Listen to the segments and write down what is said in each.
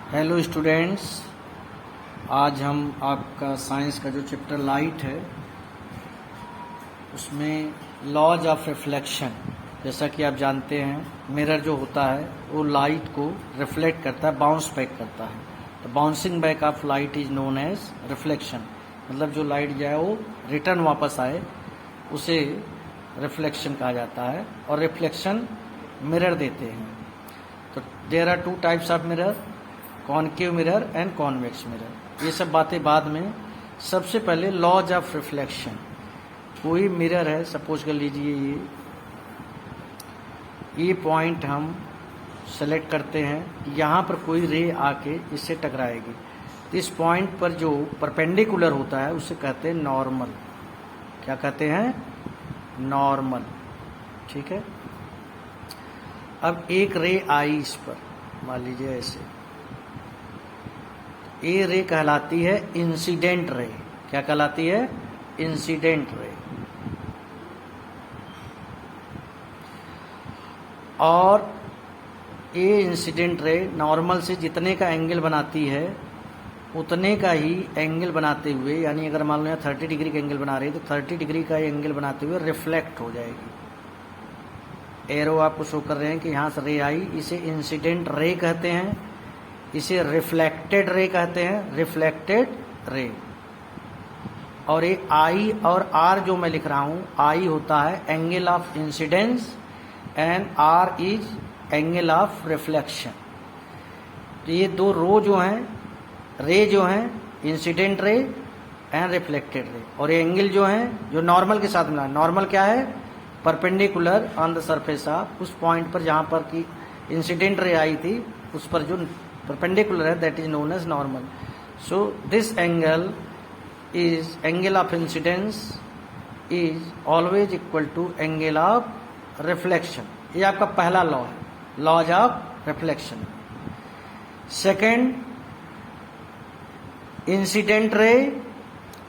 Hello students, आज हम आपका साइंस का जो चैप्टर लाइट है उसमें लॉज ऑफ रिफ्लेक्शन, जैसा कि आप जानते हैं मिरर जो होता है वो लाइट को रिफ्लेक्ट करता है, बाउंस बैक करता है। तो bouncing back of light is known as reflection. मतलब जो लाइट जाए वो रिटर्न वापस आए उसे रिफ्लेक्शन कहा जाता है। और रिफ्लेक्शन मिरर देते हैं। तो there are two types of mirror, concave mirror and convex mirror. ये सब बातें बाद में। सबसे पहले लॉज ऑफ रिफ्लेक्शन। कोई मिरर है, सपोज कर लीजिए ये पॉइंट हम सेलेक्ट करते हैं, यहाँ पर कोई रे आके इससे टकराएगी। तो इस पॉइंट पर जो परपेंडिकुलर होता है उसे कहते हैं नॉर्मल। क्या कहते हैं? नॉर्मल। ठीक है। अब एक रे आई इस पर, मान लीजिए ऐसे, ये रे कहलाती है इंसिडेंट रे। क्या कहलाती है? Incident ray. और ये इंसिडेंट रे नॉर्मल से जितने का एंगल बनाती है उतने का ही एंगल बनाते हुए, यानी अगर मान लो 30 डिग्री का एंगल बना रही है तो 30 डिग्री का एंगल बनाते हुए रिफ्लेक्ट हो जाएगी। एरो आपको शो कर रहे हैं कि यहाँ से रे आई, इसे इंसिडेंट रे कहते हैं, इसे रिफ्लेक्टेड रे कहते हैं, रिफ्लेक्टेड रे। और ये आई और आर जो मैं लिख रहा हूं, आई होता है angle of incidence and r is angle of reflection. तो ये दो रो जो हैं, रे जो हैं, incident ray and reflected ray. और ये एंगल जो हैं जो नॉर्मल के साथ मिला। नॉर्मल क्या है? Perpendicular on the surface of, उस पॉइंट पर जहां पर की इंसिडेंट रे आई थी उस पर जो perpendicular है, that is known as normal. So this angle is angle of incidence is always equal to angle of reflection. ये आपका पहला लॉ है, laws of reflection. Second, incident ray,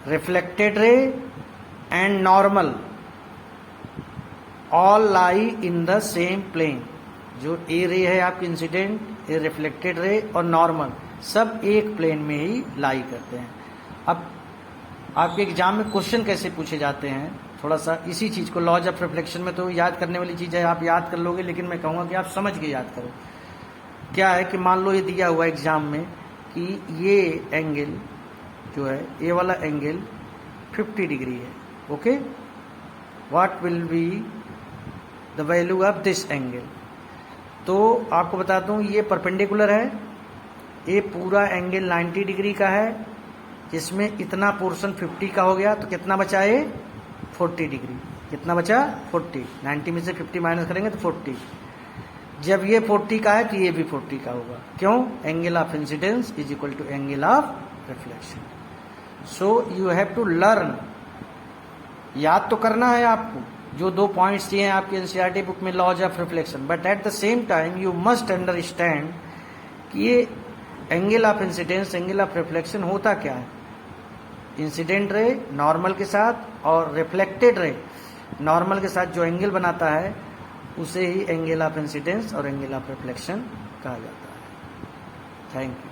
reflected ray and normal all lie in the same plane. जो a रे है आपकी incident, ए reflected ray और normal, सब एक प्लेन में ही लाई करते हैं। अब आपके एग्जाम में क्वेश्चन कैसे पूछे जाते हैं, थोड़ा सा इसी चीज को, लॉज ऑफ रिफ्लेक्शन में तो याद करने वाली चीज है, आप याद कर लोगे, लेकिन मैं कहूँगा कि आप समझ के याद करो। क्या है कि मान लो ये दिया हुआ एग्जाम में कि ये एंगल जो है, ये वाला एंगल 50 डिग्री है। Okay, what will be the value of this angle. तो आपको बता दूं ये परपेंडिकुलर है, ये पूरा एंगल 90 डिग्री का है, जिसमें इतना पोर्शन 50 का हो गया, तो कितना बचा ये? 40 डिग्री। कितना बचा? 40। 90 में से 50 माइनस करेंगे तो 40। जब ये 40 का है तो ये भी 40 का होगा। क्यों? Angle of incidence is equal to angle of reflection. So you have to learn, याद तो करना है आपको जो दो पॉइंट्स दिए हैं आपके एनसीईआरटी बुक में, laws of reflection, but at the same time you must understand कि ये angle of incidence, angle of reflection होता क्या है। इंसिडेंट रे नॉर्मल के साथ और रिफ्लेक्टेड रे नॉर्मल के साथ जो एंगल बनाता है उसे ही एंगल ऑफ इंसिडेंस और एंगल ऑफ रिफ्लेक्शन कहा जाता है। Thank you.